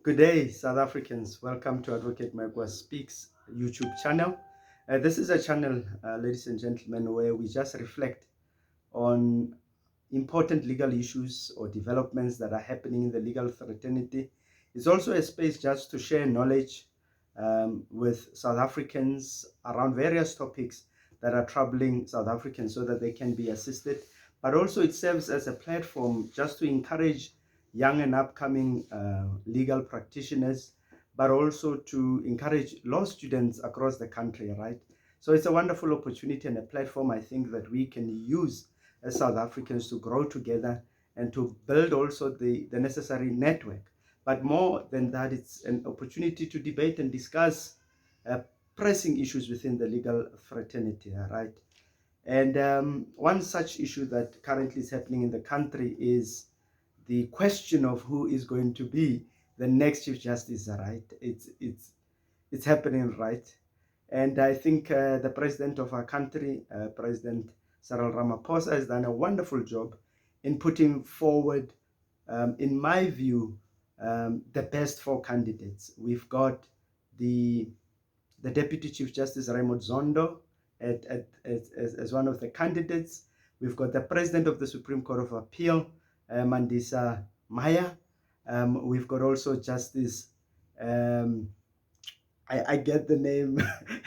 Good day, South Africans. Welcome to Adv Moekoa Speaks YouTube channel. This is a channel, ladies and gentlemen, where we just reflect on important legal issues or developments that are happening in the legal fraternity. It's also a space just to share knowledge with South Africans around various topics that are troubling South Africans so that they can be assisted. But also it serves as a platform just to encourage young and upcoming legal practitioners, but also to encourage law students across the country, right? So it's a wonderful opportunity and a platform I think that we can use as South Africans to grow together and to build also the necessary network. But more than that, it's an opportunity to debate and discuss pressing issues within the legal fraternity, right? And one such issue that currently is happening in the country is the question of who is going to be the next Chief Justice, right? It's happening, right? And I think the president of our country, President Cyril Ramaphosa, has done a wonderful job in putting forward, in my view, the best four candidates. We've got the Deputy Chief Justice Raymond Zondo as one of the candidates. We've got the President of the Supreme Court of Appeal, Mandisa Maya. We've got also Justice, I get the name,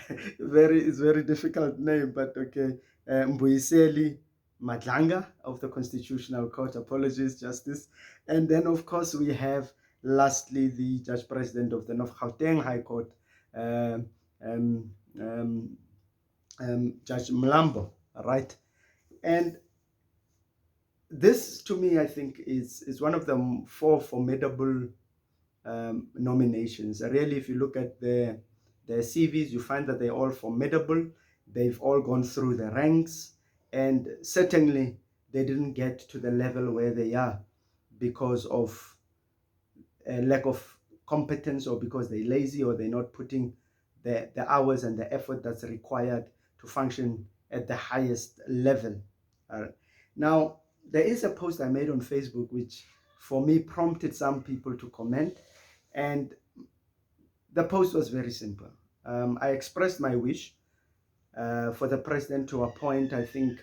it's very difficult name, but okay, Mbuyiseli Madlanga of the Constitutional Court. Apologies, Justice. And then, of course, we have lastly the Judge President of the North Gauteng High Court, um, um, um, Judge Mlambo, right? And this, to me, I think is one of the four formidable nominations. Really, if you look at their CVs, you find that they're all formidable. They've all gone through the ranks, and certainly they didn't get to the level where they are because of a lack of competence, or because they're lazy, or they're not putting the hours and the effort that's required to function at the highest level. Now, there is a post I made on Facebook which, for me, prompted some people to comment, and the post was very simple. I expressed my wish for the president to appoint, I think,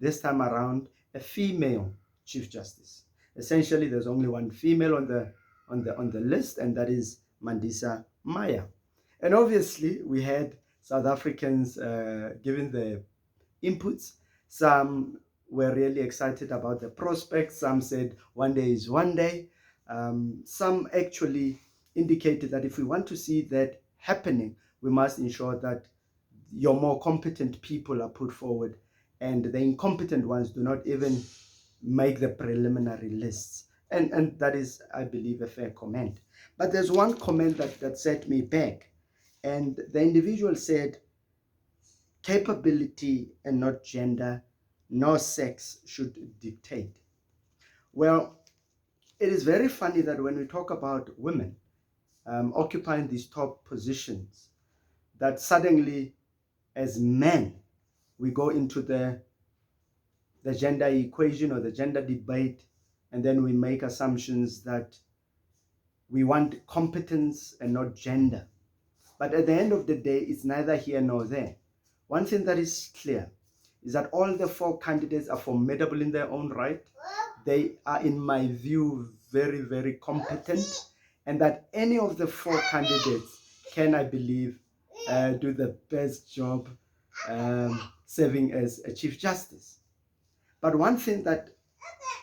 this time around, a female Chief Justice. Essentially, there's only one female on the list, and that is Mandisa Maya. And obviously, we had South Africans giving their inputs. Some were really excited about the prospects. Some said one day is one day. Some actually indicated that if we want to see that happening, we must ensure that your more competent people are put forward, and the incompetent ones do not even make the preliminary lists. And that is, I believe, a fair comment. But there's one comment that set me back. And the individual said, capability and not gender, nor sex should dictate. Well, it is very funny that when we talk about women occupying these top positions, that suddenly, as men, we go into the gender equation or the gender debate, and then we make assumptions that we want competence and not gender. But at the end of the day, it's neither here nor there. One thing that is clear is that all the four candidates are formidable in their own right. They are, in my view, very, very competent, and that any of the four candidates can, I believe, do the best job serving as a Chief Justice. But one thing that,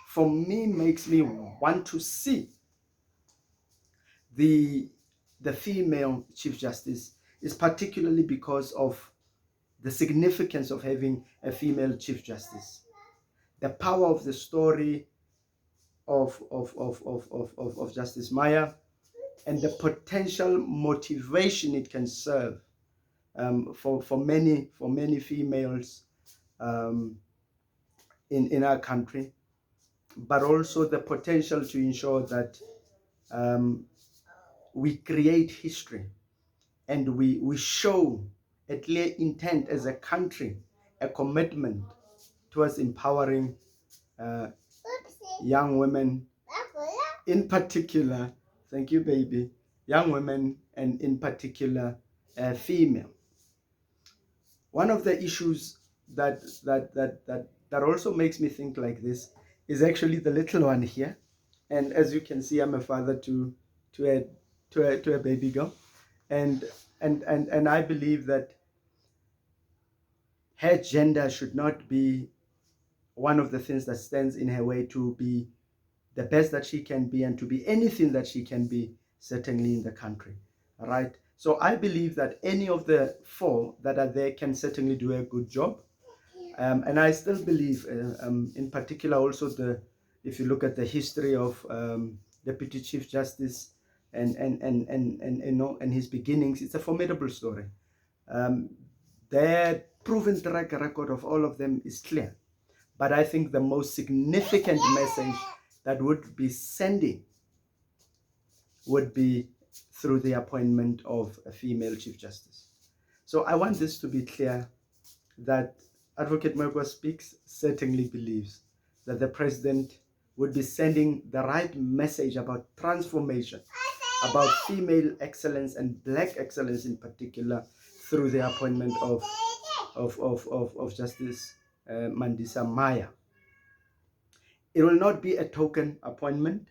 for me, makes me want to see the female Chief Justice is particularly because of the significance of having a female Chief Justice. The power of the story of Justice Maya, and the potential motivation it can serve for many females in our country, but also the potential to ensure that we create history, and we show a clear intent as a country, a commitment towards empowering young women in particular, thank you, baby, young women, and in particular, female. One of the issues that also makes me think like this is actually the little one here. And as you can see, I'm a father to a to a baby girl, and and I believe that her gender should not be one of the things that stands in her way to be the best that she can be and to be anything that she can be, certainly in the country. All right. So I believe that any of the four that are there can certainly do a good job. And I still believe, in particular, also if you look at the history of Deputy Chief Justice and his beginnings, it's a formidable story. Their proven track record of all of them is clear. But I think the most significant message that would be sending would be through the appointment of a female Chief Justice. So I want this to be clear that Advocate Moekoa Speaks certainly believes that the President would be sending the right message about transformation, about female excellence and Black excellence in particular, through the appointment of Justice Mandisa Maya. It will not be a token appointment,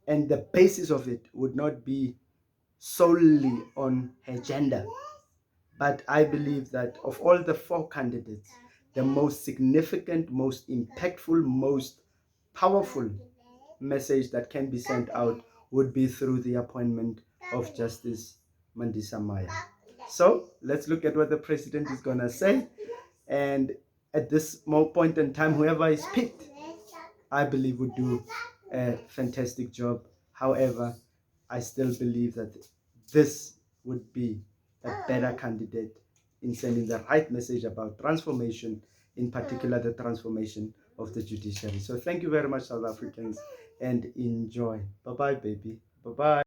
and the basis of it would not be solely on her gender. But I believe that of all the four candidates, the most significant, most impactful, most powerful message that can be sent out would be through the appointment of Justice Mandisa Maya. So let's look at what the President is going to say. And at this point in time, whoever is picked, I believe would do a fantastic job. However, I still believe that this would be a better candidate in sending the right message about transformation, in particular the transformation of the judiciary. So thank you very much, South Africans, and enjoy. Bye-bye, baby. Bye-bye.